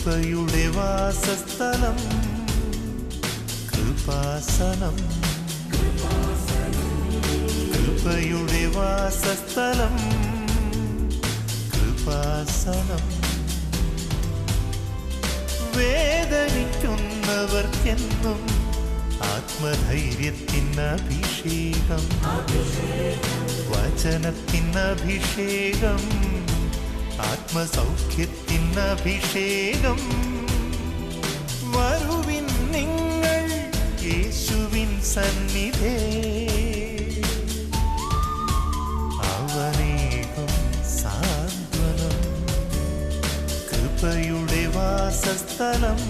കൃപയുടെ വാസസ്ഥലം കൃപാസനം. കൃപയുടെ വാസസ്ഥലം കൃപാസനം. വേദനിക്കുന്നവർക്കെന്നും ആത്മധൈര്യത്തിനഭിഷേകം, വചനത്തിനഭിഷേകം, ആത്മസൗഖ്യത്തിനഭിഷേകം. വരുവിൻ നിങ്ങൾ യേശുവിൻ സന്നിധേ, അവനേകും സാന്ത്വനം. കൃപയുടെ വാസസ്ഥലം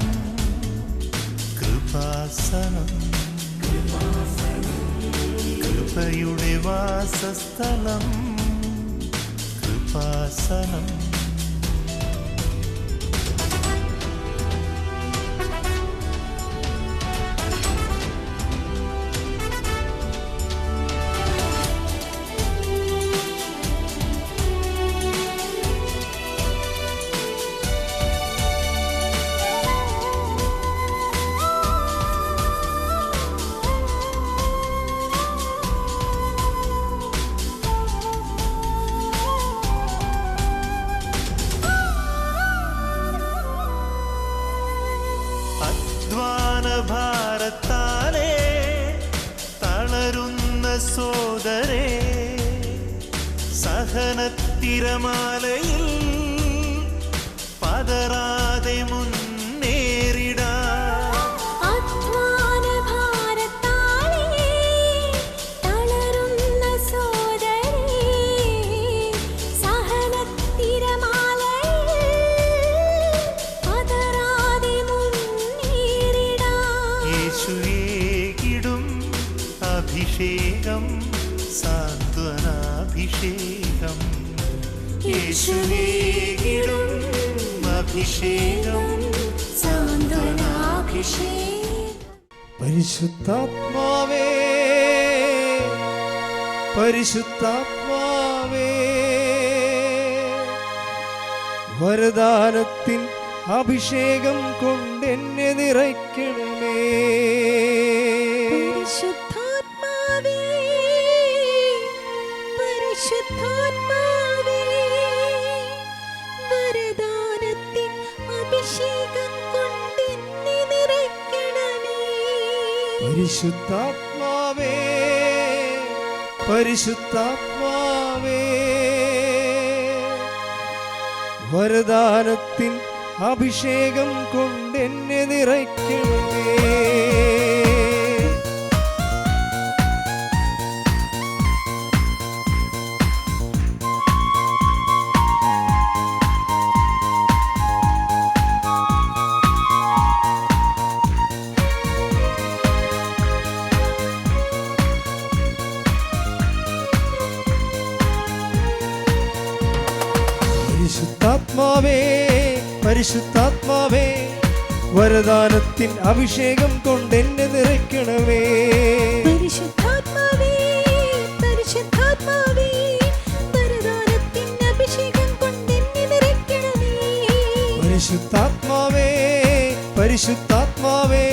കൃപാസനം. കൃപയുടെ വാസസ്ഥലം കൃപാസനം. ഭാരത്താലേ തളരുന്ന സോദരേ, സഹനത്തിരമാലയിൽ പതറാതെ മുന്നേറിടാം. അഭിഷേകം സാന്ത്വനാഭിഷേകം. യേശുവേകിടും അഭിഷേകം സാന്ത്വനാഭിഷേകം. പരിശുദ്ധാത്മാവേ, പരിശുദ്ധാത്മാവേ, വരദാനത്തിൻ അഭിഷേകം കൊണ്ടെന്നെ നിറയ്ക്കണമേ. പരിശുദ്ധാത്മാവേ, വരദാനത്തിൻ അഭിഷേകം കൊണ്ടെന്നെ നിറയ്ക്കണമേ. പരിശുദ്ധാത്മാവേ, പരിശുദ്ധാത്മാവേ, വരദാനത്തിൻ അഭിഷേകം കൊണ്ടെന്നെ നിറയ്ക്കണമേ. പരിശുദ്ധാത്മാവേ, പരിശുദ്ധാത്മാവേ, വരദാനത്തിൻ അഭിഷേകം കൊണ്ടെന്നെ നിറയ്ക്കണമേ. പരിശുദ്ധാത്മാവേ, പരിശുദ്ധാത്മാവേ, വരദാനത്തിൻ അഭിഷേകം കൊണ്ടെന്നെ നിറയ്ക്കണമേ. പരിശുദ്ധാത്മാവേ, പരിശുദ്ധാത്മാവേ,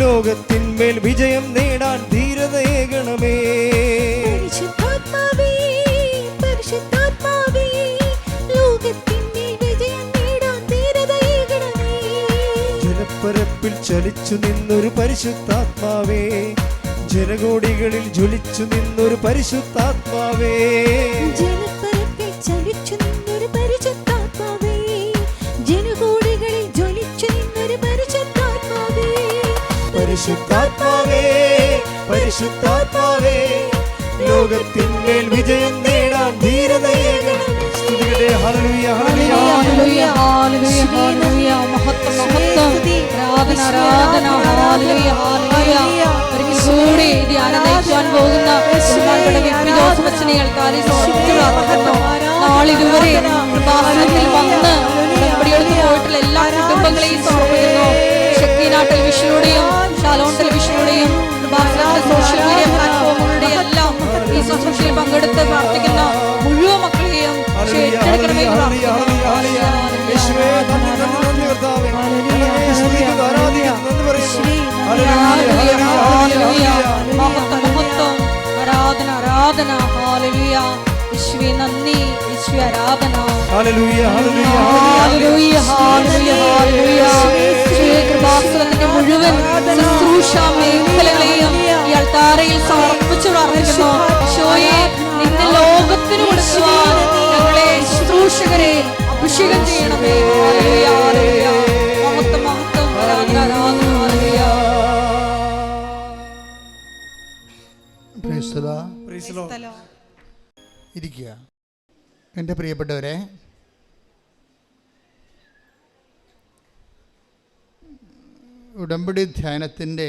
ലോകത്തിന്മേൽ വിജയം നേടാൻ ധീരതയേകണമേ. പരിശുദ്ധാത്മാവേ, പരിശുദ്ധാത്മാവേ, ലോകത്തിന്മേൽ വിജയം നേടാൻ ധീരതയേകണമേ. ജലപ്പരപ്പിൽ ചലിച്ചു നിന്നൊരു പരിശുദ്ധാത്മാവേ, ജനകോടികളിൽ ജ്വലിച്ചു നിന്നൊരു പരിശുദ്ധാത്മാവേ. ജലപ്പരപ്പിൽ ചലിച്ചു നിന്നൊരു പരിശുദ്ധാത്മാവേ, ജനകോടികളിൽ ജ്വലിച്ചു നിന്നൊരു പരിശുദ്ധാത്മാവേ. പരിശുദ്ധാത്മാവേ, പരിശുദ്ധാത്മാവേ, ലോകത്തിന്മേൽ വിജയം നേടാൻ ധീരതയേകണമേ. സ്തുതിക്കട്ടെ. Hallelujah, hallelujah, hallelujah, hallelujah, hallelujah. മഹത്വം, മഹത്വം, ആരാധന, ആരാധന. Hallelujah, hallelujah. ഒരിക്കൽ കൂടി ധ്യാനം നയിക്കാൻ പോകുന്ന നാളിതുവരെ കൃപാസനത്തിൽ വന്ന് ഉടമ്പടിയെടുത്ത് പോയിട്ടുള്ള എല്ലാ കുടുംബങ്ങളെയും സമർപ്പിക്കുന്നു. ഷക്കീന ടെലിവിഷനിലൂടെയും ഷാലോൺ ടെലിവിഷനിലൂടെയും കൃപാസനത്തിന്റെ സോഷ്യൽ മീഡിയ പ്ലാറ്റ്ഫോമുകളുടെയും എല്ലാം ഈ ശുശ്രൂഷയിൽ പങ്കെടുത്ത് പ്രാർത്ഥിക്കുന്ന മുഴുവൻ മക്കളെയും ഏറ്റെടുക്കണമേ. ആരാധന. ഹല്ലേലൂയ. യേശുവേ നന്ദി, യേശുവേ ആരാധന. Hallelujah, hallelujah, hallelujah, hallelujah, hallelujah. യേശുവേ കൃപാസനത്തിന്റെ മുഴുവൻ ശുശ്രൂഷ മേഖലകളെയും ഈ അൾത്താരയിൽ സമർപ്പിച്ചു പ്രാർത്ഥിക്കുന്നു. യേശുവേ നിന്റെ ലോകത്തിന് കൊടുക്കുവാൻ ഞങ്ങളെ ശുശ്രൂഷകരെ അഭിഷേകം ചെയ്യണമേ. Hallelujah, hallelujah. മഹത്വം, മഹത്വം, ആരാധന, ആരാധന. ഹല്ലേലൂയ. Praise the Lord. ഇരിക്കുക. എൻ്റെ പ്രിയപ്പെട്ടവരെ, ഉടമ്പടി ധ്യാനത്തിൻ്റെ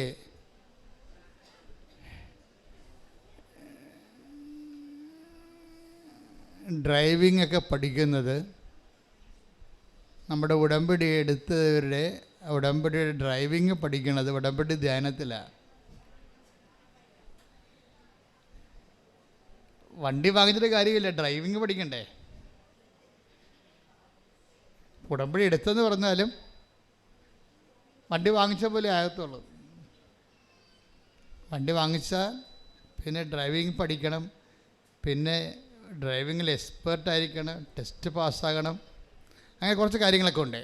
ഡ്രൈവിംഗ് ഒക്കെ പഠിക്കുന്നത് നമ്മുടെ ഉടമ്പടി എടുത്തവരുടെ ഉടമ്പടിയുടെ ഡ്രൈവിംഗ് പഠിക്കുന്നത് ഉടമ്പടി ധ്യാനത്തിലാണ്. വണ്ടി വാങ്ങിച്ചിട്ട് കാര്യമില്ല, ഡ്രൈവിംഗ് പഠിക്കണ്ടേ. ഉടമ്പടി എടുത്തെന്ന് പറഞ്ഞാലും വണ്ടി വാങ്ങിച്ച പോലെ ആകത്തുള്ളൂ. വണ്ടി വാങ്ങിച്ചാൽ പിന്നെ ഡ്രൈവിംഗ് പഠിക്കണം, പിന്നെ ഡ്രൈവിങ്ങിൽ എക്സ്പേർട്ടായിരിക്കണം, ടെസ്റ്റ് പാസ്സാകണം, അങ്ങനെ കുറച്ച് കാര്യങ്ങളൊക്കെ ഉണ്ട്.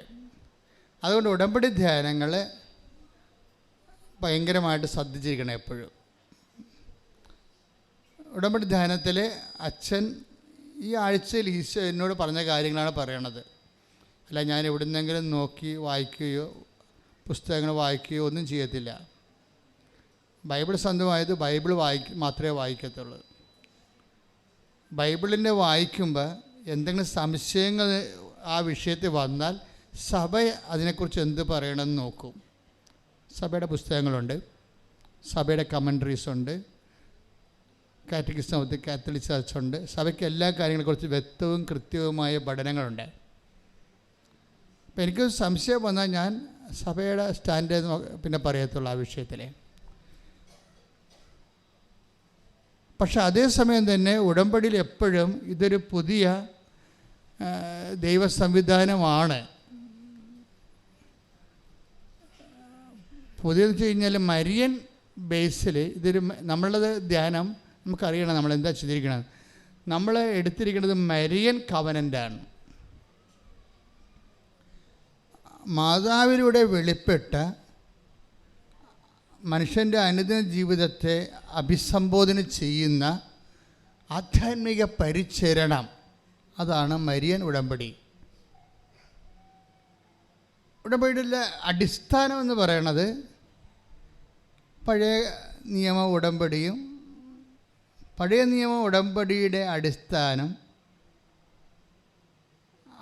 അതുകൊണ്ട് ഉടമ്പടി ധ്യാനങ്ങൾ ഭയങ്കരമായിട്ട് ശ്രദ്ധിച്ചിരിക്കണം എപ്പോഴും. ഉടമ്പടി ധ്യാനത്തിൽ അച്ഛൻ ഈ ആഴ്ചയിൽ ഈശോ എന്നോട് പറഞ്ഞ കാര്യങ്ങളാണ് പറയണത്. അല്ല ഞാൻ എവിടുന്നെങ്കിലും നോക്കി വായിക്കുകയോ പുസ്തകങ്ങൾ വായിക്കുകയോ ഒന്നും ചെയ്യത്തില്ല. ബൈബിൾ സ്വന്തമായത് ബൈബിൾ മാത്രമേ വായിക്കത്തുള്ളൂ. ബൈബിളിൻ്റെ വായിക്കുമ്പോൾ എന്തെങ്കിലും സംശയങ്ങൾ ആ വിഷയത്തിൽ വന്നാൽ സഭ അതിനെക്കുറിച്ച് എന്ത് പറയണമെന്ന് നോക്കും. സഭയുടെ പുസ്തകങ്ങളുണ്ട്, സഭയുടെ കമൻട്രീസ് ഉണ്ട്, catechism of the Catholic church ഉണ്ട്. സഭയ്ക്ക് എല്ലാ കാര്യങ്ങളെക്കുറിച്ച് വ്യക്തവും കൃത്യവുമായ പഠനങ്ങളുണ്ട്. അപ്പം എനിക്ക് സംശയം വന്നാൽ ഞാൻ സഭയുടെ സ്റ്റാൻഡ് പിന്നെ പറയത്തുള്ളൂ ആ വിഷയത്തിൽ. പക്ഷെ അതേസമയം തന്നെ ഉടമ്പടിയിൽ എപ്പോഴും ഇതൊരു പുതിയ ദൈവ സംവിധാനമാണ്. പുതിയതെന്ന് വെച്ച് കഴിഞ്ഞാൽ മരിയൻ ബേസിൽ ഇതൊരു നമ്മളുടെ ധ്യാനം നമുക്കറിയണം നമ്മളെന്താ ചെയ്തിരിക്കണത്. നമ്മൾ എടുത്തിരിക്കുന്നത് മരിയൻ കവനൻ്റാണ്. മാതാവിലൂടെ വെളിപ്പെട്ട മനുഷ്യൻ്റെ അനുദിന ജീവിതത്തെ അഭിസംബോധന ചെയ്യുന്ന ആധ്യാത്മിക പരിചരണം, അതാണ് മരിയൻ ഉടമ്പടി. ഉടമ്പടിയുടെ അടിസ്ഥാനം എന്ന് പറയണത് പഴയ നിയമ ഉടമ്പടിയും. പഴയ നിയമ ഉടമ്പടിയുടെ അടിസ്ഥാനം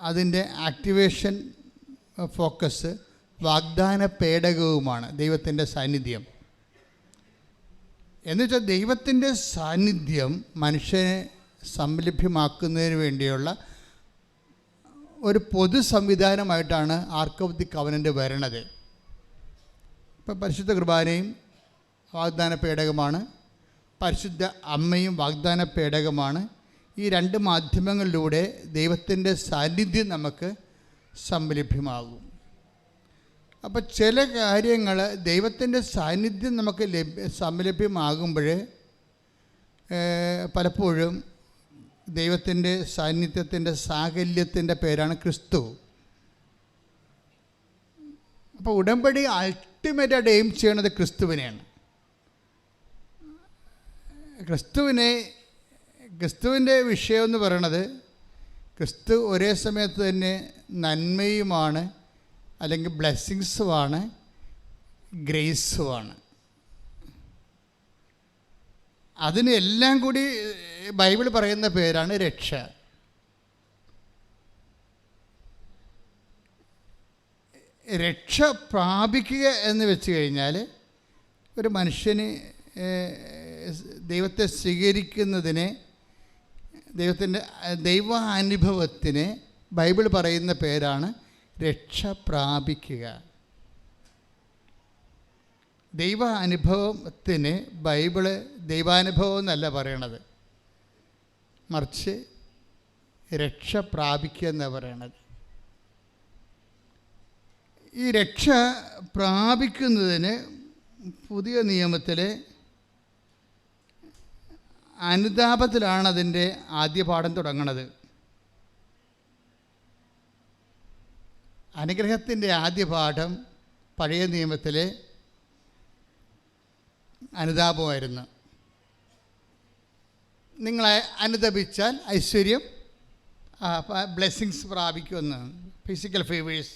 അതിൻ്റെ ആക്ടിവേഷൻ ഫോക്കസ് വാഗ്ദാന പേടകവുമാണ്, ദൈവത്തിൻ്റെ സാന്നിധ്യം. എന്നുവെച്ചാൽ ദൈവത്തിൻ്റെ സാന്നിധ്യം മനുഷ്യനെ സംലഭ്യമാക്കുന്നതിന് വേണ്ടിയുള്ള ഒരു പൊതു സംവിധാനമായിട്ടാണ് ആർക്ക് ഓഫ് ദി കവനൻ്റ് വരണത്. ഇപ്പം പരിശുദ്ധ കുർബാനയും വാഗ്ദാന പേടകമാണ്, പരിശുദ്ധ അമ്മയും വാഗ്ദാന പേടകമാണ്. ഈ രണ്ട് മാധ്യമങ്ങളിലൂടെ ദൈവത്തിൻ്റെ സാന്നിധ്യം നമുക്ക് സംലഭ്യമാകും. അപ്പോൾ ചില കാര്യങ്ങൾ ദൈവത്തിൻ്റെ സാന്നിധ്യം നമുക്ക് സംലഭ്യമാകുമ്പോൾ പലപ്പോഴും ദൈവത്തിൻ്റെ സാന്നിധ്യത്തിൻ്റെ സാകല്യത്തിൻ്റെ പേരാണ് ക്രിസ്തു. അപ്പോൾ ഉടമ്പടി അൾട്ടിമേറ്റായിട്ട് എയിം ചെയ്യണത് ക്രിസ്തുവിനെയാണ്. ക്രിസ്തുവിൻ്റെ വിഷയം എന്ന് പറയണത് ക്രിസ്തു ഒരേ സമയത്ത് തന്നെ നന്മയുമാണ്, അല്ലെങ്കിൽ ബ്ലെസ്സിങ്സുമാണ്, ഗ്രേസുമാണ്. അതിന് എല്ലാം കൂടി ബൈബിൾ പറയുന്ന പേരാണ് രക്ഷ. രക്ഷ പ്രാപിക്കുക എന്ന് വെച്ച് കഴിഞ്ഞാൽ ഒരു മനുഷ്യന് ദൈവത്തെ സ്വീകരിക്കുന്നതിനെ, ദൈവത്തിൻ്റെ ദൈവാനുഭവത്തിന് ബൈബിൾ പറയുന്ന പേരാണ് രക്ഷ പ്രാപിക്കുക. ദൈവാനുഭവത്തിന് ബൈബിള് ദൈവാനുഭവം എന്നല്ല പറയണത്, മറിച്ച് രക്ഷ പ്രാപിക്കുക എന്നാണ് പറയണത്. ഈ രക്ഷ പ്രാപിക്കുന്നതിന് പുതിയ നിയമത്തിൽ അനുതാപത്തിലാണ് അതിൻ്റെ ആദ്യ പാഠം തുടങ്ങുന്നത്. അനുഗ്രഹത്തിൻ്റെ ആദ്യ പാഠം പഴയ നിയമത്തിലെ അനുതാപമായിരുന്നു. നിങ്ങളെ അനുതപിച്ചാൽ ഐശ്വര്യം, ബ്ലെസ്സിങ്സ് പ്രാപിക്കുമെന്ന്, ഫിസിക്കൽ ഫേവേഴ്സ്.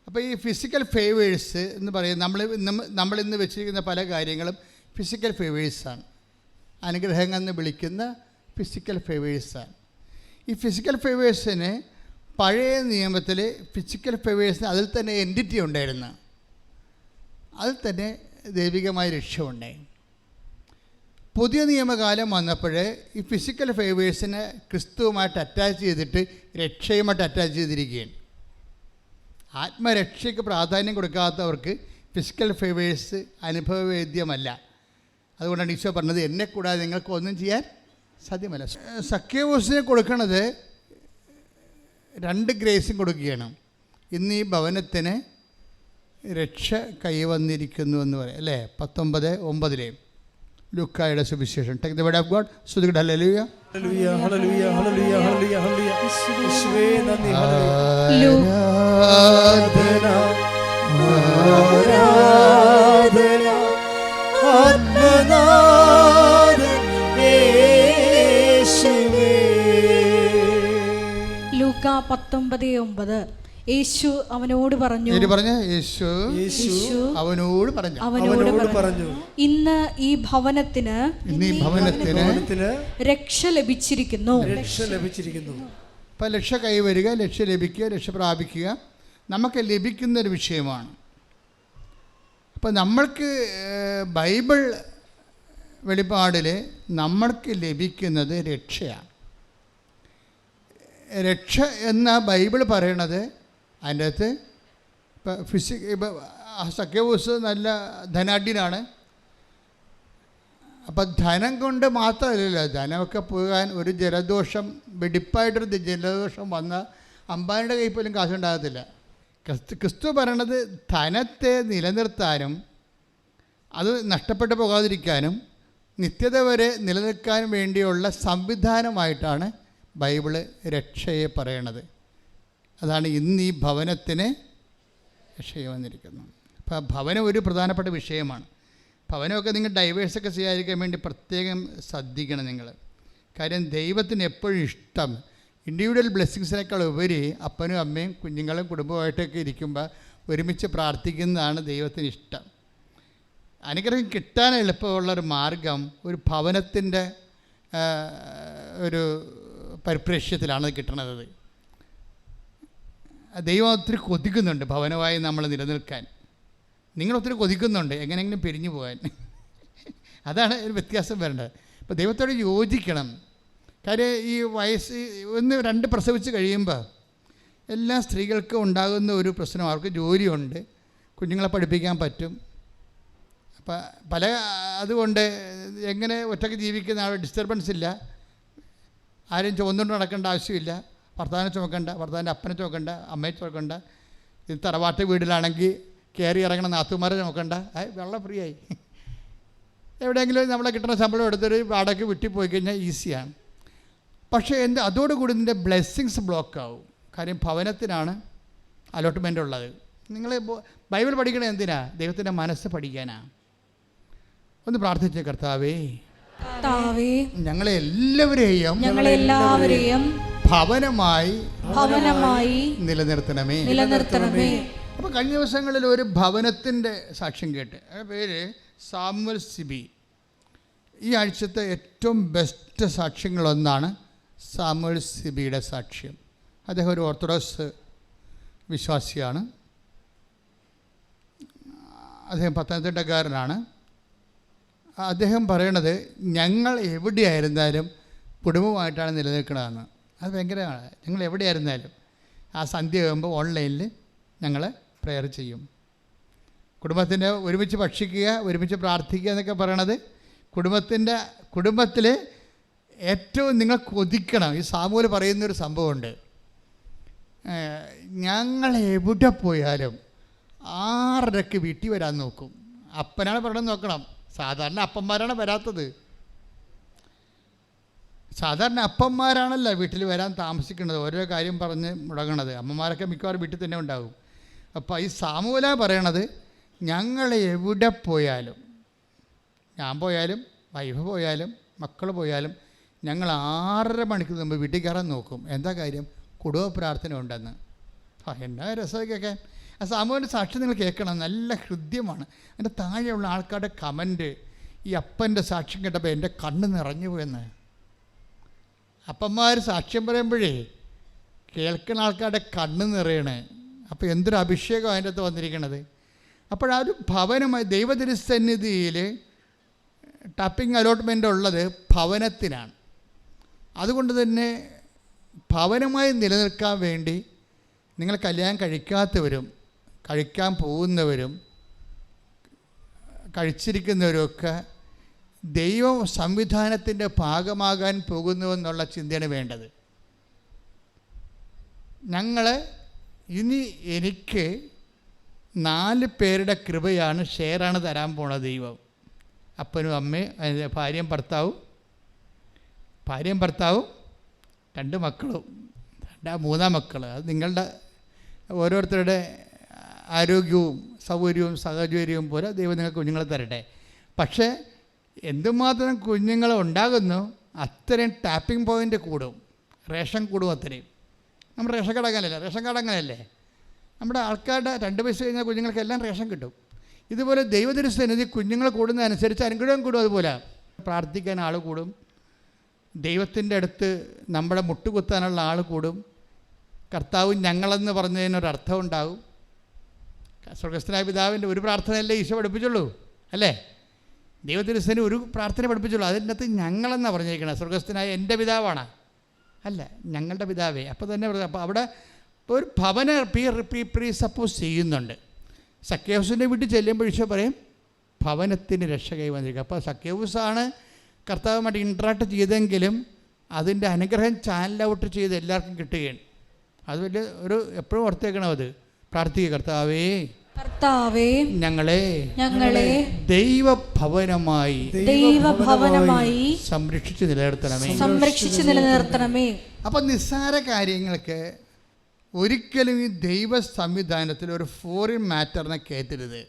അപ്പോൾ ഈ ഫിസിക്കൽ ഫേവേഴ്സ് എന്ന് പറയുന്നത് നമ്മളിന്ന് വെച്ചിരിക്കുന്ന പല കാര്യങ്ങളും ഫിസിക്കൽ ഫേവേഴ്സാണ്. അനുഗ്രഹങ്ങൾ എന്ന് വിളിക്കുന്ന ഫിസിക്കൽ ഫേവേഴ്സാണ്. ഈ ഫിസിക്കൽ ഫേവേഴ്സിന് പഴയ നിയമത്തിൽ ഫിസിക്കൽ ഫേവേഴ്സിന് അതിൽ തന്നെ എൻറ്റിറ്റി ഉണ്ടായിരുന്നു, അതിൽ തന്നെ ദൈവികമായ രക്ഷയുണ്ടായി. പുതിയ നിയമകാലം വന്നപ്പോൾ ഈ ഫിസിക്കൽ ഫേവേഴ്സിനെ ക്രിസ്തുവുമായിട്ട് അറ്റാച്ച് ചെയ്തിട്ട് രക്ഷയുമായിട്ട് അറ്റാച്ച് ചെയ്തിരിക്കുകയാണ്. ആത്മരക്ഷയ്ക്ക് പ്രാധാന്യം കൊടുക്കാത്തവർക്ക് ഫിസിക്കൽ ഫേവേഴ്സ് അനുഭവവേദ്യമല്ല. അതുകൊണ്ടാണ് ഈശോ പറഞ്ഞത്, എന്നെ കൂടാതെ നിങ്ങൾക്ക് ഒന്നും ചെയ്യാൻ സാധ്യമല്ല. സക്കേവൂസിനെ കൊടുക്കണത് 2 ഗ്രേസും കൊടുക്കുകയാണ്. ഇന്ന് ഈ ഭവനത്തിന് രക്ഷ കൈവന്നിരിക്കുന്നു എന്ന് പറയാം അല്ലേ? 19:9 ലൂക്കായുടെ സുവിശേഷം. Take the word of God. സ്തുതിക്കട്ടെ. Hallelujah, hallelujah, hallelujah, hallelujah, hallelujah, hallelujah. യേശുവേ നന്ദി. ആരാധന ആരാധന ആത്മനാഥൻ യേശുവേ. ലൂക്ക 19:9. യേശു അവനോട് പറഞ്ഞു, യേശു അവനോട് പറഞ്ഞു, ഇന്ന് ഈ ഭവനത്തിന് രക്ഷ ലഭിച്ചിരിക്കുന്നു. അപ്പം രക്ഷ കൈവരിക, രക്ഷ ലഭിക്കുക, രക്ഷ പ്രാപിക്കുക നമുക്ക് ലഭിക്കുന്നൊരു വിഷയമാണ്. അപ്പം നമ്മൾക്ക് ബൈബിൾ വെളിപ്പാടിൽ നമ്മൾക്ക് ലഭിക്കുന്നത് രക്ഷയാണ്. രക്ഷ എന്ന ബൈബിൾ പറയണത് അതിൻ്റെ അകത്ത് ഇപ്പം സക്കേവൂസ് നല്ല ധനാഢ്യനാണ്. അപ്പം ധനം കൊണ്ട് മാത്രമല്ലല്ലോ, ധനമൊക്കെ പോകാൻ ഒരു ജലദോഷം, വെടിപ്പായിട്ടൊരു ജലദോഷം വന്നാൽ അമ്പാനിയുടെ കയ്യിൽ പോലും കാശുണ്ടാകത്തില്ല. ക്രിസ്തു പറയണത് ധനത്തെ നിലനിർത്താനും അത് നഷ്ടപ്പെട്ടു പോകാതിരിക്കാനും നിത്യത വരെ നിലനിൽക്കാനും വേണ്ടിയുള്ള സംവിധാനമായിട്ടാണ് ബൈബിള് രക്ഷയെ പറയണത്. അതാണ് ഇന്ന് ഈ ഭവനത്തിന് രക്ഷയെ വന്നിരിക്കുന്നത്. അപ്പോൾ ഭവനം ഒരു പ്രധാനപ്പെട്ട വിഷയമാണ്. ഭവനമൊക്കെ നിങ്ങൾ ഡൈവേഴ്സൊക്കെ ചെയ്യാതിരിക്കാൻ വേണ്ടി പ്രത്യേകം ശ്രദ്ധിക്കണം നിങ്ങൾ. കാര്യം ദൈവത്തിന് എപ്പോഴും ഇഷ്ടം ഇൻഡിവിജ്വൽ ബ്ലെസ്സിങ്സിനേക്കാൾ ഉപരി അപ്പനും അമ്മയും കുഞ്ഞുങ്ങളും കുടുംബമായിട്ടൊക്കെ ഇരിക്കുമ്പോൾ ഒരുമിച്ച് പ്രാർത്ഥിക്കുന്നതാണ് ദൈവത്തിന് ഇഷ്ടം. അനുഗ്രഹം കിട്ടാൻ എളുപ്പമുള്ളൊരു മാർഗം ഒരു ഭവനത്തിൻ്റെ ഒരു പരിപ്രേക്ഷ്യത്തിലാണ് കിട്ടണത്. ദൈവം ഒത്തിരി കൊതിക്കുന്നുണ്ട് ഭവനമായി നമ്മൾ നിലനിൽക്കാൻ. നിങ്ങളൊത്തിരി കൊതിക്കുന്നുണ്ട് എങ്ങനെയെങ്കിലും പിരിഞ്ഞു പോകാൻ. അതാണ് ഒരു വ്യത്യാസം വരേണ്ടത്. ഇപ്പോൾ ദൈവത്തോട് യോജിക്കണം. കാര്യം ഈ വയസ്സ് 1-2 പ്രസവിച്ച് കഴിയുമ്പോൾ എല്ലാ സ്ത്രീകൾക്കും ഉണ്ടാകുന്ന ഒരു പ്രശ്നം, അവർക്ക് ജോലിയുണ്ട്, കുഞ്ഞുങ്ങളെ പഠിപ്പിക്കാൻ പറ്റും. അപ്പം അതുകൊണ്ട് എങ്ങനെ ഒറ്റയ്ക്ക് ജീവിക്കുന്ന ആൾ ഡിസ്റ്റർബൻസ് ഇല്ല, ആരും ചുവന്നുകൊണ്ട് നടക്കേണ്ട ആവശ്യമില്ല, ഭർത്താവിനെ ചുമക്കണ്ട, ഭർത്താവിൻ്റെ അപ്പനെ ചുമക്കണ്ട, അമ്മയെ ചുമക്കണ്ട. ഇത് തറവാട്ട് വീട്ടിലാണെങ്കിൽ കയറി ഇറങ്ങണ നാത്തുമാരെ ചുമക്കണ്ട, വെള്ളം ഫ്രീ ആയി. എവിടെയെങ്കിലും നമ്മളെ കിട്ടുന്ന ശമ്പളം എടുത്തൊരു വാടകയ്ക്ക് വിട്ടി പോയി കഴിഞ്ഞാൽ ഈസിയാണ്. പക്ഷേ അതോടുകൂടി ഇതിൻ്റെ ബ്ലെസ്സിങ്സ് ബ്ലോക്ക് ആവും. കാര്യം ഭവനത്തിനാണ് അലോട്ട്മെൻ്റ് ഉള്ളത്. നിങ്ങൾ ബൈബിൾ പഠിക്കണത് എന്തിനാ? ദൈവത്തിൻ്റെ മനസ്സ് പഠിക്കാനാണ്. ഒന്ന് പ്രാർത്ഥിച്ച കർത്താവേ, ഞങ്ങളെല്ലാവരെയും ഭവനമായി നിലനിർത്തണമേ. അപ്പോൾ കഴിഞ്ഞ ദിവസങ്ങളിൽ ഒരു ഭവനത്തിൻ്റെ സാക്ഷ്യം കേട്ട്, പേര് സാമുവൽ സിബി. ഈ ആഴ്ചത്തെ ഏറ്റവും ബെസ്റ്റ് സാക്ഷ്യങ്ങളൊന്നാണ് സാമുവൽ സിബിയുടെ സാക്ഷ്യം. അദ്ദേഹം ഒരു ഓർത്തഡോക്സ് വിശ്വാസിയാണ്. അദ്ദേഹം പത്തനംതിട്ടക്കാരനാണ്. അദ്ദേഹം പറയണത് ഞങ്ങൾ എവിടെയായിരുന്നാലും കുടുംബമായിട്ടാണ് നിലനിൽക്കണമെന്ന്. അത് ഭയങ്കരമാണ്. ഞങ്ങൾ എവിടെയായിരുന്നാലും ആ സന്ധ്യ ആകുമ്പോൾ ഓൺലൈനിൽ ഞങ്ങൾ പ്രെയർ ചെയ്യും. കുടുംബത്തിൻ്റെ ഒരുമിച്ച് ഭക്ഷിക്കുക, ഒരുമിച്ച് പ്രാർത്ഥിക്കുക എന്നൊക്കെ പറയണത് കുടുംബത്തിൽ ഏറ്റവും നിങ്ങൾ കൊതിക്കണം. ഈ സാമൂഹ്യം പറയുന്നൊരു സംഭവമുണ്ട്, ഞങ്ങൾ എവിടെ പോയാലും 6:30 വീട്ടിൽ വരാൻ നോക്കും. അപ്പനാണ് പറയണത് നോക്കണം. സാധാരണ അപ്പന്മാരാണ് വരാത്തത്. സാധാരണ അപ്പന്മാരാണല്ലോ വീട്ടിൽ വരാൻ താമസിക്കുന്നത്, ഓരോ കാര്യം പറഞ്ഞ് മുടങ്ങണത്. അമ്മമാരൊക്കെ മിക്കവാറും വീട്ടിൽ തന്നെ ഉണ്ടാകും. അപ്പോൾ ഈ സാമൂല പറയണത്, ഞങ്ങൾ എവിടെ പോയാലും, ഞാൻ പോയാലും വൈഫ് പോയാലും മക്കൾ പോയാലും ഞങ്ങൾ 6:30 മണിക്ക് മുമ്പ് വീട്ടിൽ കയറാൻ നോക്കും. എന്താ കാര്യം? കുടുംബ പ്രാർത്ഥന ഉണ്ടെന്ന്. എന്നാ രസമൊക്കെ കേൾക്കാൻ. ആ സാമൂഹിക സാക്ഷി നിങ്ങൾ കേൾക്കണം, നല്ല ഹൃദ്യമാണ്. അതിൻ്റെ താഴെയുള്ള ആൾക്കാരുടെ കമൻറ്റ്, ഈ അപ്പൻ്റെ സാക്ഷ്യം കേട്ടപ്പോൾ എൻ്റെ കണ്ണ് നിറഞ്ഞു പോയെന്ന്. അപ്പന്മാർ സാക്ഷ്യം പറയുമ്പോഴേ കേൾക്കുന്ന ആൾക്കാരുടെ കണ്ണ് നിറയണേ. അപ്പോൾ എന്തൊരു അഭിഷേകം അതിൻ്റെ അകത്ത് വന്നിരിക്കണത്. അപ്പോഴൊരു ഭവനമായി ദൈവതിരുസന്നിധിയിൽ ടാപ്പിംഗ് അലോട്ട്മെൻ്റ് ഉള്ളത് ഭവനത്തിനാണ്. അതുകൊണ്ട് തന്നെ ഭവനമായി നിലനിൽക്കാൻ വേണ്ടി നിങ്ങൾ കല്യാണം കഴിക്കാത്തവരും കഴിക്കാൻ പോകുന്നവരും കഴിച്ചിരിക്കുന്നവരുമൊക്കെ ദൈവ സംവിധാനത്തിൻ്റെ ഭാഗമാകാൻ പോകുന്നുവെന്നുള്ള ചിന്തയാണ് വേണ്ടത്. ഇനി എനിക്ക് 4 പേരുടെ കൃപയാണ്, ഷെയറാണ് തരാൻ പോണത് ദൈവം. അപ്പനും അമ്മയും ഭാര്യയും ഭർത്താവും 2 മക്കളും 3 മക്കൾ. അത് നിങ്ങളുടെ ഓരോരുത്തരുടെ ആരോഗ്യവും സൗകര്യവും സാഹചര്യവും പോലെ ദൈവം നിങ്ങൾക്ക് കുഞ്ഞുങ്ങളെ തരട്ടെ. പക്ഷേ എന്തുമാത്രം കുഞ്ഞുങ്ങൾ ഉണ്ടാകുന്നു അത്രയും ടാപ്പിംഗ് പോയിൻ്റ് കൂടും, റേഷൻ കൂടും. അത്രയും നമ്മുടെ റേഷൻ കാർഡ് അങ്ങനെയല്ലേ. നമ്മുടെ ആൾക്കാരുടെ 2 വയസ്സ് കഴിഞ്ഞാൽ കുഞ്ഞുങ്ങൾക്കെല്ലാം റേഷൻ കിട്ടും. ഇതുപോലെ ദൈവതിരുസന്നിധി കുഞ്ഞുങ്ങൾ കൂടുന്നതനുസരിച്ച് അനുഗ്രഹം കൂടും. അതുപോലെ പ്രാർത്ഥിക്കാൻ ആൾ കൂടും, ദൈവത്തിൻ്റെ അടുത്ത് നമ്മുടെ മുട്ടുകുത്താനുള്ള ആൾ കൂടും. കർത്താവ് ഞങ്ങളെന്ന് പറഞ്ഞതിനൊരർത്ഥം ഉണ്ടാകും. സ്വർഗസ്ഥനായ പിതാവിൻ്റെ ഒരു പ്രാർത്ഥനയല്ലേ ഈശോ പഠിപ്പിച്ചുള്ളൂ, അല്ലേ? ദൈവത്തിരുസന്നിധി ഒരു പ്രാർത്ഥന പഠിപ്പിച്ചുള്ളൂ. അതിൻ്റെ അകത്ത് ഞങ്ങളെന്നാണ് പറഞ്ഞിരിക്കണം. സ്വർഗസ്ഥനായ എൻ്റെ പിതാവാണ്, അല്ല ഞങ്ങളുടെ പിതാവേ. അപ്പോൾ തന്നെ അപ്പോൾ അവിടെ ഒരു ഭവന പ്രീ സപ്പോസ് ചെയ്യുന്നുണ്ട്. സക്കേവൂസിൻ്റെ വീട്ടിൽ ചെല്ലുമ്പോൾ ഈശോ പറയും ഭവനത്തിന് രക്ഷ കൈവന്നിരിക്കുക. അപ്പോൾ സക്കേവൂസാണ് കർത്താവുമായിട്ട് ഇൻട്രാക്ട് ചെയ്തെങ്കിലും അതിൻ്റെ അനുഗ്രഹം ചാനൽ ഔട്ട് ചെയ്ത് എല്ലാവർക്കും കിട്ടുകയാണ്. അത് വലിയ ഒരു എപ്പോഴും ഓർത്തേക്കണം. അത് പ്രാർത്ഥിക്കുക, കർത്താവേ ഞങ്ങളെ ദൈവഭവനമായി സംരക്ഷിച്ച് നിലനിർത്തണമേ. അപ്പം നിസ്സാര കാര്യങ്ങൾക്ക് ഒരിക്കലും ഈ ദൈവ സംവിധാനത്തിൽ ഒരു ഫോറിൻ മാറ്ററിനെ കയറ്റരുത്.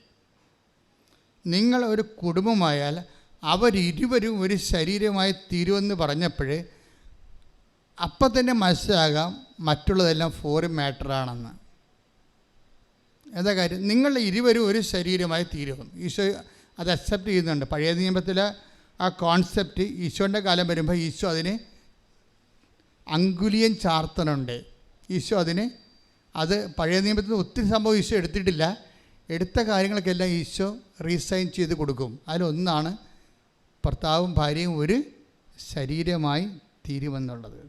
നിങ്ങൾ ഒരു കുടുംബമായാൽ അവരിരുവരും ഒരു ശരീരമായി തീരുമെന്ന് പറഞ്ഞപ്പോൾ അപ്പം തന്നെ മനസ്സിലാകാം മറ്റുള്ളതെല്ലാം ഫോറിൻ മാറ്ററാണെന്ന്. എന്താ കാര്യം? നിങ്ങൾ ഇരുവരും ഒരു ശരീരമായി തീരും. ഈശോ അത് അക്സെപ്റ്റ് ചെയ്യുന്നുണ്ട്. പഴയ നിയമത്തിലെ ആ കോൺസെപ്റ്റ് ഈശോൻ്റെ കാലം വരുമ്പോൾ ഈശോ അതിന് അങ്കുലിയൻ ചാർത്തനുണ്ട്. ഈശോ അത് പഴയ നിയമത്തിൽ ഒത്തിരി സംഭവം ഈശോ എടുത്തിട്ടില്ല. എടുത്ത കാര്യങ്ങൾക്കെല്ലാം ഈശോ റീസൈൻ ചെയ്ത് കൊടുക്കും. അതിലൊന്നാണ് ഭർത്താവും ഭാര്യയും ഒരു ശരീരമായി തീരുമെന്നുള്ളത്.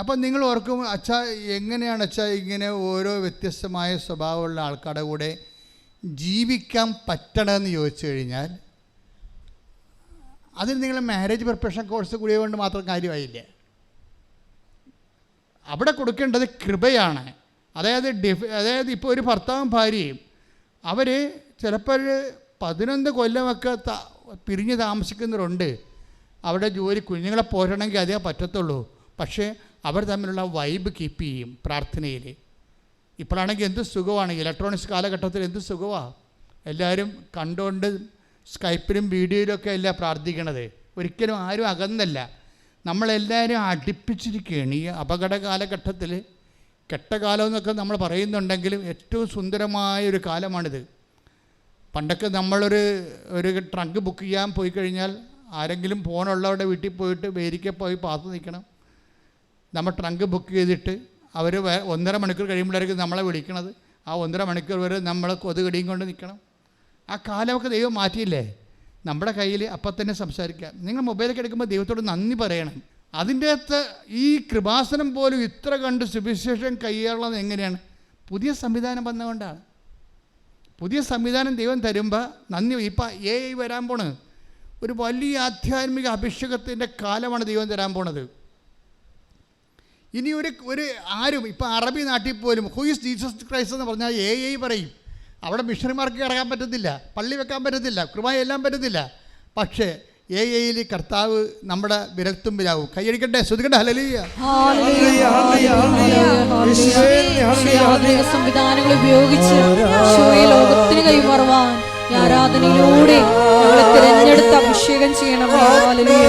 അപ്പം നിങ്ങൾ ഓർക്കും, അച്ഛാ എങ്ങനെയാണ് അച്ഛാ ഇങ്ങനെ ഓരോ വ്യത്യസ്തമായ സ്വഭാവമുള്ള ആൾക്കാരുടെ കൂടെ ജീവിക്കാൻ പറ്റണമെന്ന് ചോദിച്ചു കഴിഞ്ഞാൽ അതിന് നിങ്ങൾ മാരേജ് പ്രിപ്പറേഷൻ കോഴ്സ് കൂടിയ കൊണ്ട് മാത്രം കാര്യമായില്ല. അവിടെ കൊടുക്കേണ്ടത് കൃപയാണ്. അതായത് ഇപ്പോൾ ഒരു ഭർത്താവും ഭാര്യയും അവർ ചിലപ്പോൾ 11 കൊല്ലമൊക്കെ പിരിഞ്ഞ് താമസിക്കുന്നവരുണ്ട്. അവിടെ ജോലി കുഞ്ഞുങ്ങളെ പോരണമെങ്കിൽ അതേ പറ്റത്തുള്ളൂ. പക്ഷേ അവർ തമ്മിലുള്ള വൈബ് കീപ്പ് ചെയ്യും പ്രാർത്ഥനയിൽ. ഇപ്പോഴാണെങ്കിൽ എന്ത് സുഖമാണ്, ഇലക്ട്രോണിക്സ് കാലഘട്ടത്തിൽ എന്ത് സുഖമാണ്. എല്ലാവരും കണ്ടുകൊണ്ട് സ്കൈപ്പിലും വീഡിയോയിലൊക്കെ അല്ല പ്രാർത്ഥിക്കണത്. ഒരിക്കലും ആരും അകന്നല്ല, നമ്മളെല്ലാവരും അടുപ്പിച്ചിരിക്കുകയാണ്. ഈ അപകട കാലഘട്ടത്തിൽ കെട്ടകാലം എന്നൊക്കെ നമ്മൾ പറയുന്നുണ്ടെങ്കിലും ഏറ്റവും സുന്ദരമായൊരു കാലമാണിത്. പണ്ടൊക്കെ നമ്മളൊരു ട്രങ്ക് ബുക്ക് ചെയ്യാൻ പോയി കഴിഞ്ഞാൽ ആരെങ്കിലും ഫോണുള്ളവരുടെ വീട്ടിൽ പോയിട്ട് വേരിക്ക പോയി പാത്ത് നിൽക്കണം. നമ്മൾ ട്രങ്ക് ബുക്ക് ചെയ്തിട്ട് അവർ 1.5 മണിക്കൂർ കഴിയുമ്പോഴായിരിക്കും നമ്മളെ വിളിക്കണത്. ആ 1.5 മണിക്കൂർ വരെ നമ്മൾ കൊതുകടിയും കൊണ്ട് നിൽക്കണം. ആ കാലമൊക്കെ ദൈവം മാറ്റിയില്ലേ? നമ്മുടെ കയ്യിൽ അപ്പം തന്നെ സംസാരിക്കാം. നിങ്ങൾ മൊബൈലൊക്കെ എടുക്കുമ്പോൾ ദൈവത്തോട് നന്ദി പറയണം. അതിൻ്റെ അകത്ത് ഈ കൃപാസനം പോലും ഇത്ര കണ്ട് സുവിശേഷം കൈയാളുന്നത് എങ്ങനെയാണ്? പുതിയ സംവിധാനം വന്നുകൊണ്ടാണ്. പുതിയ സംവിധാനം ദൈവം തരുമ്പോൾ നന്ദി. ഇപ്പം AI വരാൻ പോണ്. ഒരു വലിയ ആധ്യാത്മിക അഭിഷേകത്തിൻ്റെ കാലമാണ് ദൈവം തരാൻ പോണത്. ഇനി ഒരു ആരും ഇപ്പം അറബി നാട്ടിൽ പോലും ഹൂ ഈസ് ജീസസ് ക്രൈസ്റ്റ് എന്ന് പറഞ്ഞാൽ AI പറയും. അവിടെ മിഷണറിമാർക്ക് ഇറങ്ങാൻ പറ്റത്തില്ല, പള്ളി വെക്കാൻ പറ്റത്തില്ല, കൃപയെല്ലാം പറ്റത്തില്ല. പക്ഷേ യിൽ കർത്താവ് നമ്മുടെ വിരൽത്തുമ്പിലാവും. കൈയടിക്കട്ടെ, ശ്രുതിക്കട്ടെ. ഹല്ലേലൂയ. ആധുനിക സംവിധാനങ്ങൾ ഉപയോഗിച്ച് ലോകത്തിന് കൈമാറുവാൻ ഈ ആരാധനയിലൂടെ ഞങ്ങളെ തിരഞ്ഞെടുത്ത് അഭിഷേകം ചെയ്യണമേ. ഹല്ലേലൂയ.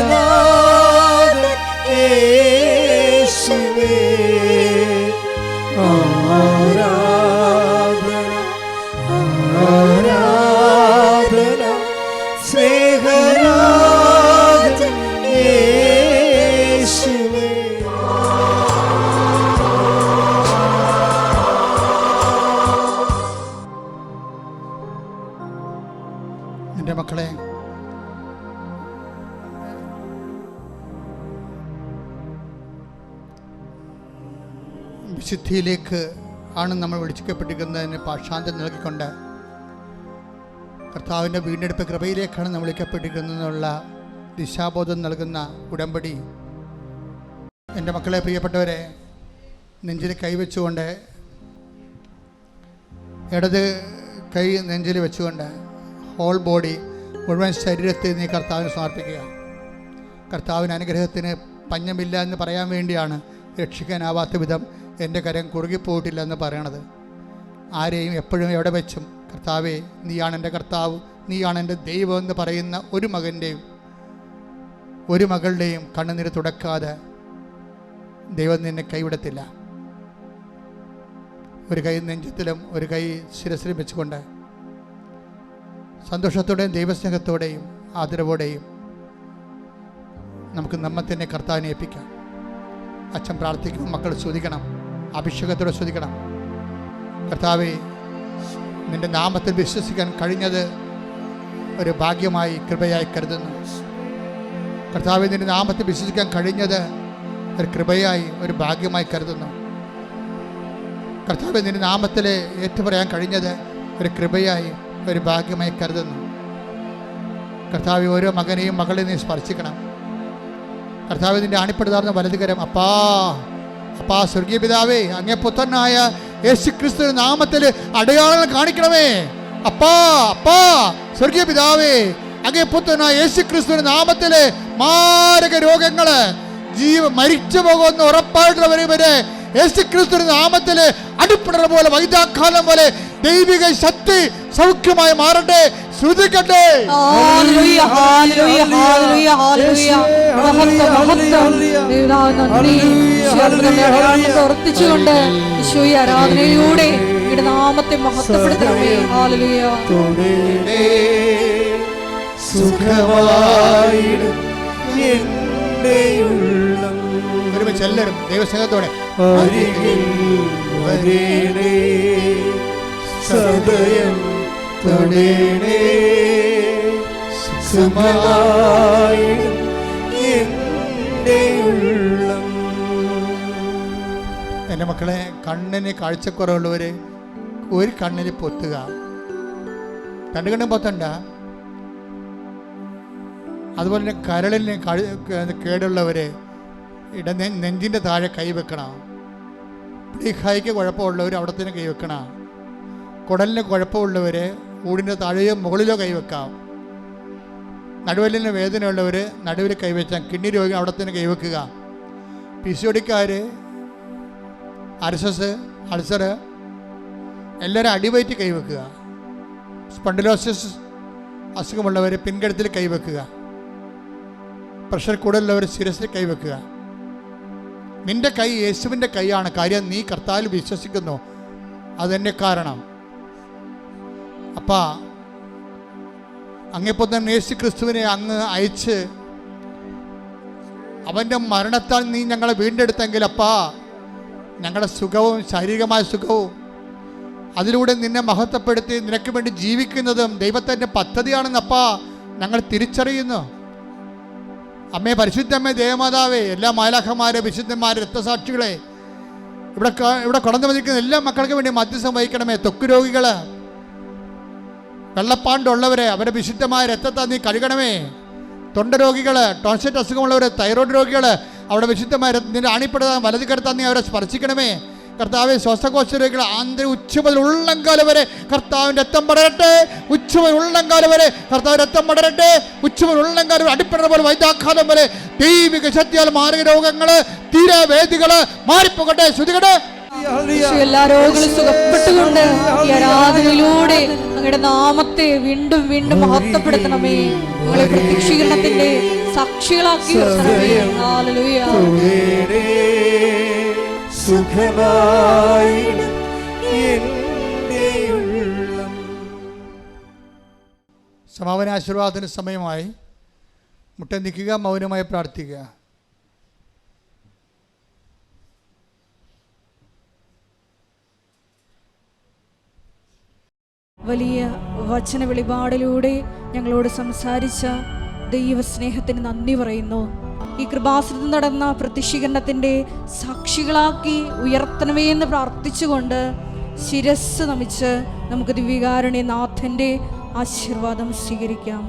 എൻ്റെ മക്കളെ, വിശുദ്ധിയിലേക്ക് ആണ് നമ്മൾ വിളിക്കപ്പെട്ടിരിക്കുന്നതിന് പാഷാന്തം നൽകിക്കൊണ്ട് കർത്താവിൻ്റെ വീണ്ടെടുപ്പ് കൃപയിലേക്കാണ് നമ്മൾ വിളിക്കപ്പെട്ടിരിക്കുന്നതെന്നുള്ള ദിശാബോധം നൽകുന്ന ഉടമ്പടി. എൻ്റെ മക്കളെ, പ്രിയപ്പെട്ടവരെ, നെഞ്ചിൽ കൈവച്ചുകൊണ്ട്, ഇടത് കൈ നെഞ്ചിൽ വെച്ചുകൊണ്ട് ഹോൾ ബോഡി, മുഴുവൻ ശരീരത്തെ നീ കർത്താവിന് സമർപ്പിക്കുക. കർത്താവിന് അനുഗ്രഹത്തിന് പഞ്ഞമില്ല എന്ന് പറയാൻ വേണ്ടിയാണ് രക്ഷിക്കാനാവാത്ത വിധം എൻ്റെ കരം കുറുകിപ്പോയിട്ടില്ല എന്ന് പറയണത്. ആരെയും എപ്പോഴും എവിടെ വെച്ചും കർത്താവേ, നീയാണ് എൻ്റെ കർത്താവ്, നീയാണ് എൻ്റെ ദൈവം എന്ന് പറയുന്ന ഒരു മകൻ്റെയും ഒരു മകളുടെയും കണ്ണുനീര് തുടക്കാതെ ദൈവം നിന്നെ കൈവിടത്തില്ല. ഒരു കൈ നെഞ്ചത്തിലും ഒരു കൈ ശിരസിലും വെച്ചുകൊണ്ട് സന്തോഷത്തോടെയും ദൈവസ്നേഹത്തോടെയും ആദരവോടെയും നമുക്ക് നമ്മെ തന്നെ കർത്താവിനെ ഏൽപ്പിക്കാം. അച്ഛൻ പ്രാർത്ഥിക്കും, മക്കൾ സ്തുതിക്കണം, അഭിഷേകത്തോടെ സ്തുതിക്കണം. കർത്താവേ, നിൻ്റെ നാമത്തിൽ വിശ്വസിക്കാൻ കഴിഞ്ഞത് ഒരു ഭാഗ്യമായി കൃപയായി കരുതുന്നു. കർത്താവേ, നിൻ്റെ നാമത്തിൽ വിശ്വസിക്കാൻ കഴിഞ്ഞത് ഒരു കൃപയായി ഒരു ഭാഗ്യമായി കരുതുന്നു. കർത്താവേ, നിൻ്റെ നാമത്തിൽ ഏറ്റുപറയാൻ കഴിഞ്ഞത് ഒരു കൃപയായി ഒരു ഭാഗ്യമായി കരുതുന്നു. കർത്താവേ, ഓരോ മകനെയും മകളെയും നീ സ്പർശിക്കണം. കർത്താവേ, നിൻ്റെ ആണിപ്പെടുതാർന്ന വലതുകരം അപ്പാ അപ്പാ സ്വർഗീയ പിതാവേ, അങ്ങേ പുത്രനായ യേശു ക്രിസ്തുവിന്റെ നാമത്തിൽ അടയാളങ്ങൾ കാണിക്കണമേ. അപ്പാ അപ്പാ സ്വർഗീയ പിതാവേ, അങ്ങേ പുത്രനായ യേശു ക്രിസ്തുവിന്റെ നാമത്തിൽ മാരക രോഗങ്ങള് മരിച്ചു പോകുന്ന ഉറപ്പായിട്ടുള്ളവരെ വരെ യേശു ക്രിസ്തുവിന്റെ നാമത്തിൽ അടിപ്പിടർ പോലെ വൈദ്യാഘാതം പോലെ ദൈവിക ശക്തി സൗഖ്യമായി മാറട്ടെ. ശ്രുതിക്കട്ടെ. ഉറപ്പിച്ചുകൊണ്ട് ഈശോയെ ആരാധനയിലൂടെ നാമത്തെ മഹത്വപ്പെടുത്തണമേ. ഹല്ലേലൂയ. ഒരുമിച്ച് എല്ലാവരും ദൈവസ്നേഹത്തോടെ സദയം തൊടേണേ സുഖമായി എൻ്റെ ഉള്ളം. എൻ്റെ മക്കളെ, കണ്ണിന് കാഴ്ചക്കുറവുള്ളവർ ഒരു കണ്ണിൽ പൊത്തുക, രണ്ട് കണ്ണും പൊത്തണ്ട. അതുപോലെ തന്നെ കരളിന് കേടുള്ളവർ നെഞ്ചിൻ്റെ താഴെ കൈവെക്കണം. പ്ലീഹായിക്ക് കുഴപ്പമുള്ളവർ അവിടെ തന്നെ കൈവെക്കണം. കുടലിന് കുഴപ്പമുള്ളവർ ഊടിൻ്റെ താഴെയോ മുകളിലോ കൈവെക്കാം. നടുവലിന് വേദനയുള്ളവർ നടുവിൽ കൈവച്ചാൽ, കിഡ്നി രോഗികൾ അവിടെ തന്നെ കൈവെക്കുക. PCODക്കാർ, അർസസ്, അൾസർ എല്ലാവരും അടിവയറ്റ് കൈവെക്കുക. സ്പണ്ടിലോസിസ് അസുഖമുള്ളവർ പിൻകഴുത്തിൽ കൈവെക്കുക. പ്രഷർ കൂടുതലുള്ളവർ ശിരസിൽ കൈവെക്കുക. നിന്റെ കൈ യേശുവിൻ്റെ കൈയാണ്. കാര്യം നീ കർത്താവിൽ വിശ്വസിക്കുന്നു, അതെന്നെ കാരണം. അപ്പാ, അങ്ങേപ്പോൾ തന്നെ യേശു ക്രിസ്തുവിനെ അങ്ങ് അയച്ച് അവൻ്റെ മരണത്താൽ നീ ഞങ്ങളെ വീണ്ടെടുത്തെങ്കിൽ അപ്പാ, ഞങ്ങളുടെ സുഖവും ശാരീരികമായ സുഖവും അതിലൂടെ നിന്നെ മഹത്വപ്പെടുത്തി നിനക്ക് വേണ്ടി ജീവിക്കുന്നതും ദൈവത്തിൻ്റെ പദ്ധതിയാണെന്നപ്പാ ഞങ്ങൾ തിരിച്ചറിയുന്നു. അമ്മേ, പരിശുദ്ധമ്മേ, ദേവമാതാവേ, എല്ലാ മാലാഖമാരെ, വിശുദ്ധന്മാരെ, രക്തസാക്ഷികളെ, ഇവിടെ കടന്നു വന്നിരിക്കുന്ന എല്ലാ മക്കൾക്ക് വേണ്ടി മധ്യസ്ഥം വഹിക്കണമേ. ത്വക്ക് രോഗികൾ, വെള്ളപ്പാണ്ടുള്ളവരെ അവരെ വിശുദ്ധമായ രക്തത്താൽ നീ കഴുകണമേ. തൊണ്ട രോഗികൾ, ടോൺസിലൈറ്റിസ് അസുഖമുള്ളവർ, തൈറോയ്ഡ് രോഗികൾ, അവിടെ വിശുദ്ധമായ നിന്റെ ആണിപ്പെടുത്താൻ വലത് കരുത്താൻ നീ അവരെ സ്പർശിക്കണമേ. കർത്താവെ ശ്വാസകോശരേഖകൾ ആന്തരിക ഉച്ച മുതൽ ഉള്ളംകാലം വരെ കർത്താവിൻ്റെ രക്തം പടരട്ടെ. ഉച്ച മുതൽ ഉള്ളംകാലം വരെ കർത്താവ് രക്തം പടരട്ടെ. ഉച്ച മുതൽ ഉള്ളംകാലം വരെ അടിപ്പണ പോലെ വൈദ്യാഘാതം വരെ ദൈവിക ശക്തിയാൽ മാരക രോഗങ്ങള് തീരാവേദികള് മാറിപ്പോകട്ടെ. ശ്രുതികട്ടെ. എല്ലാ രോഗങ്ങളും സുഖപ്പെട്ടുകൊണ്ട് ഈ ആരാധനയിലൂടെ അങ്ങയുടെ നാമത്തെ വീണ്ടും വീണ്ടും മഹത്വപ്പെടുത്തണമേ. ഞങ്ങളെ പ്രത്യക്ഷീകരണത്തിന്റെ സാക്ഷികളാക്കി നിർത്തണമേ. ഹല്ലേലൂയ. സുഖമായിടും എൻ്റെ ഉള്ളം. സമാപന ആശീർവാദത്തിന് സമയമായി. മുട്ടനിക്കുക, മൗനമായി പ്രാർത്ഥിക്കുക. വലിയ വചന വെളിപാടിലൂടെ ഞങ്ങളോട് സംസാരിച്ച ദൈവസ്നേഹത്തിന് നന്ദി പറയുന്നു. ഈ കൃപാസനത്തിൽ നടന്ന പ്രത്യക്ഷീകരണത്തിൻ്റെ സാക്ഷികളാക്കി ഉയർത്തണമേ എന്ന് പ്രാർത്ഥിച്ചുകൊണ്ട് ശിരസ് നമിച്ച് നമുക്ക് ദിവ്യകാരുണ്യനാഥൻ്റെ ആശീർവാദം സ്വീകരിക്കാം.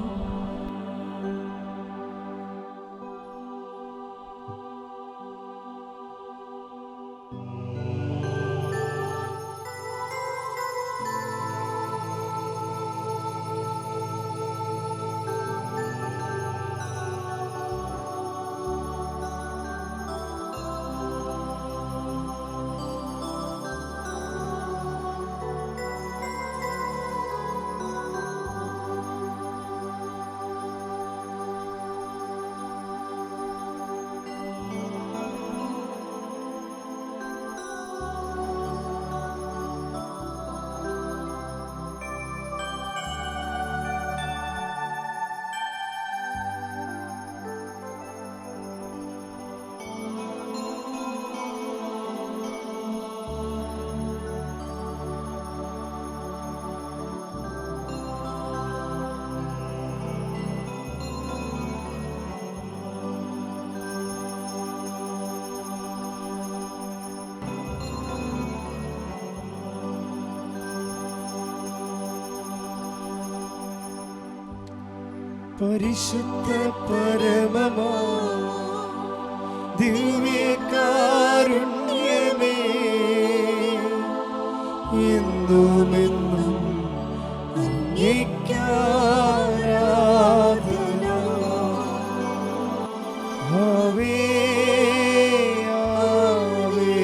പരിശുദ്ധ പരമമാ ദിവ്യകാരുണ്യമേ, എന്നുമെന്നും അങ്ങേയ്ക്കാരാധന. ആവേ ആവേ